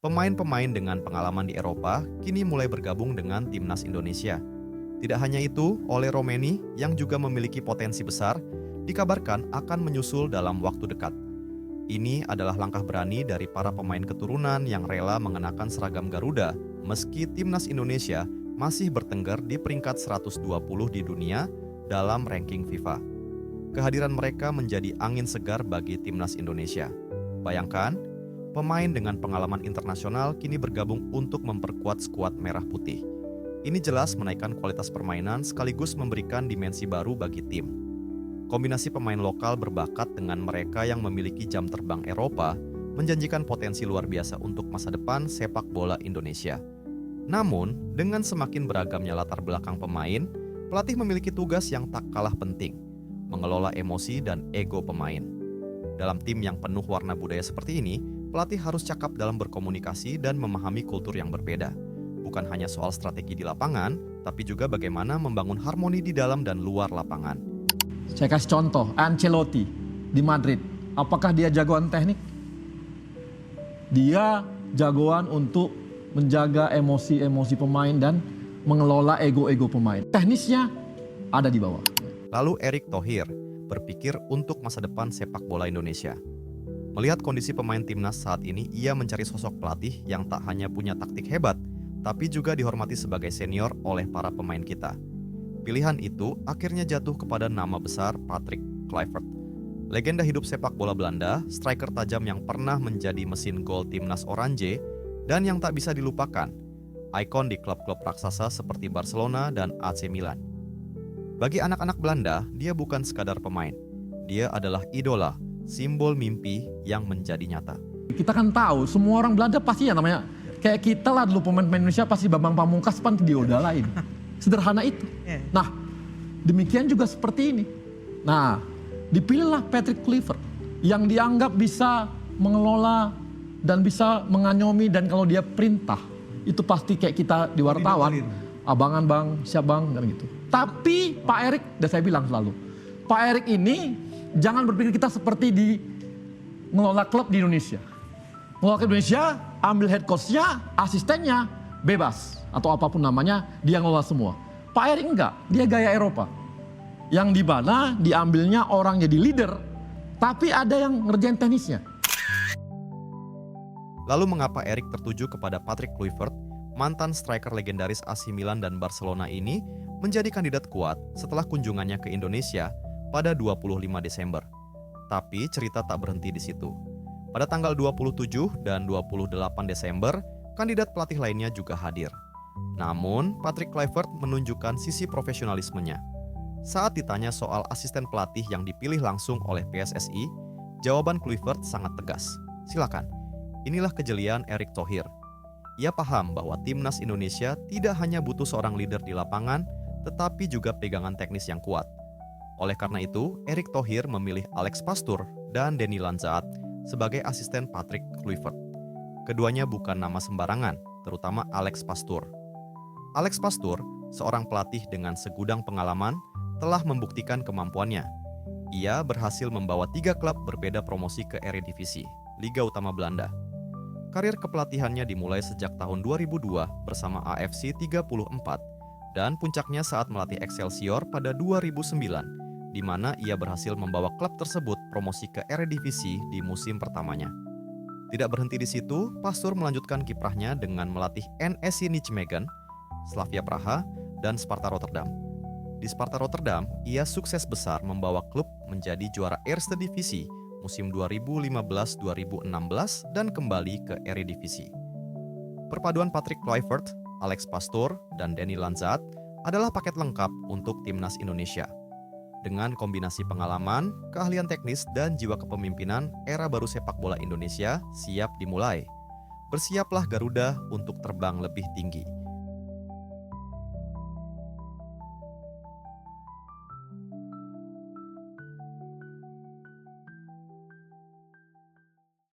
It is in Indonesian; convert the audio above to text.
Pemain-pemain dengan pengalaman di Eropa kini mulai bergabung dengan timnas Indonesia. Tidak hanya itu, Ole Romeni yang juga memiliki potensi besar, dikabarkan akan menyusul dalam waktu dekat. Ini adalah langkah berani dari para pemain keturunan yang rela mengenakan seragam Garuda meski timnas Indonesia masih bertengger di peringkat 120 di dunia dalam ranking FIFA. Kehadiran mereka menjadi angin segar bagi timnas Indonesia. Bayangkan, pemain dengan pengalaman internasional kini bergabung untuk memperkuat skuad merah putih. Ini jelas menaikkan kualitas permainan sekaligus memberikan dimensi baru bagi tim. Kombinasi pemain lokal berbakat dengan mereka yang memiliki jam terbang Eropa menjanjikan potensi luar biasa untuk masa depan sepak bola Indonesia. Namun, dengan semakin beragamnya latar belakang pemain, pelatih memiliki tugas yang tak kalah penting, mengelola emosi dan ego pemain. Dalam tim yang penuh warna budaya seperti ini, pelatih harus cakap dalam berkomunikasi dan memahami kultur yang berbeda. Bukan hanya soal strategi di lapangan, tapi juga bagaimana membangun harmoni di dalam dan luar lapangan. Saya kasih contoh, Ancelotti di Madrid. Apakah dia jagoan teknik? Dia jagoan untuk menjaga emosi-emosi pemain dan mengelola ego-ego pemain. Teknisnya ada di bawah. Lalu Erick Thohir berpikir untuk masa depan sepak bola Indonesia. Melihat kondisi pemain timnas saat ini, ia mencari sosok pelatih yang tak hanya punya taktik hebat, tapi juga dihormati sebagai senior oleh para pemain kita. Pilihan itu akhirnya jatuh kepada nama besar Patrick Kluivert. Legenda hidup sepak bola Belanda, striker tajam yang pernah menjadi mesin gol timnas Oranje, dan yang tak bisa dilupakan, ikon di klub-klub raksasa seperti Barcelona dan AC Milan. Bagi anak-anak Belanda, dia bukan sekadar pemain. Dia adalah idola, simbol mimpi yang menjadi nyata. Kita kan tahu, semua orang Belanda pasti ya namanya, kayak kita lah dulu pemain-pemain Indonesia pasti Bambang Pamungkas pan diodalain. Sederhana itu. Nah, demikian juga seperti ini. Nah, dipilihlah Patrick Kluivert yang dianggap bisa mengelola dan bisa menganyomi, dan kalau dia perintah itu pasti kayak kita di wartawan, abangan bang, siap bang, kan gitu. Tapi Pak Erick, udah saya bilang selalu, Pak Erick ini jangan berpikir kita seperti di ngelola klub di Indonesia. Ngelola klub Indonesia, ambil head coach-nya, asistennya, bebas. Atau apapun namanya, dia ngelola semua. Pak Erick enggak, dia gaya Eropa. Yang di mana diambilnya orang jadi leader, tapi ada yang ngerjain teknisnya. Lalu mengapa Erick tertuju kepada Patrick Kluivert, mantan striker legendaris AC Milan dan Barcelona ini menjadi kandidat kuat setelah kunjungannya ke Indonesia pada 25 Desember. Tapi cerita tak berhenti di situ. Pada tanggal 27 dan 28 Desember, kandidat pelatih lainnya juga hadir. Namun, Patrick Kluivert menunjukkan sisi profesionalismenya. Saat ditanya soal asisten pelatih yang dipilih langsung oleh PSSI, jawaban Kluivert sangat tegas. Silakan. Inilah kejelian Erick Thohir. Ia paham bahwa timnas Indonesia tidak hanya butuh seorang leader di lapangan, tetapi juga pegangan teknis yang kuat. Oleh karena itu, Erick Thohir memilih Alex Pastoor dan Denny Lanzaat sebagai asisten Patrick Kluivert. Keduanya bukan nama sembarangan, terutama Alex Pastoor. Alex Pastoor, seorang pelatih dengan segudang pengalaman, telah membuktikan kemampuannya. Ia berhasil membawa 3 klub berbeda promosi ke Eredivisie, Liga Utama Belanda. Karir kepelatihannya dimulai sejak tahun 2002 bersama AFC 34 dan puncaknya saat melatih Excelsior pada 2009, di mana ia berhasil membawa klub tersebut promosi ke Eredivisie di musim pertamanya. Tidak berhenti di situ, Pastoor melanjutkan kiprahnya dengan melatih NSC Nijmegen, Slavia Praha, dan Sparta Rotterdam. Di Sparta Rotterdam, ia sukses besar membawa klub menjadi juara Eerste Divisie musim 2015-2016 dan kembali ke Eredivisie. Perpaduan Patrick Kluivert, Alex Pastoor, dan Denny Lanzaat adalah paket lengkap untuk timnas Indonesia. Dengan kombinasi pengalaman, keahlian teknis, dan jiwa kepemimpinan, era baru sepak bola Indonesia siap dimulai. Bersiaplah Garuda untuk terbang lebih tinggi.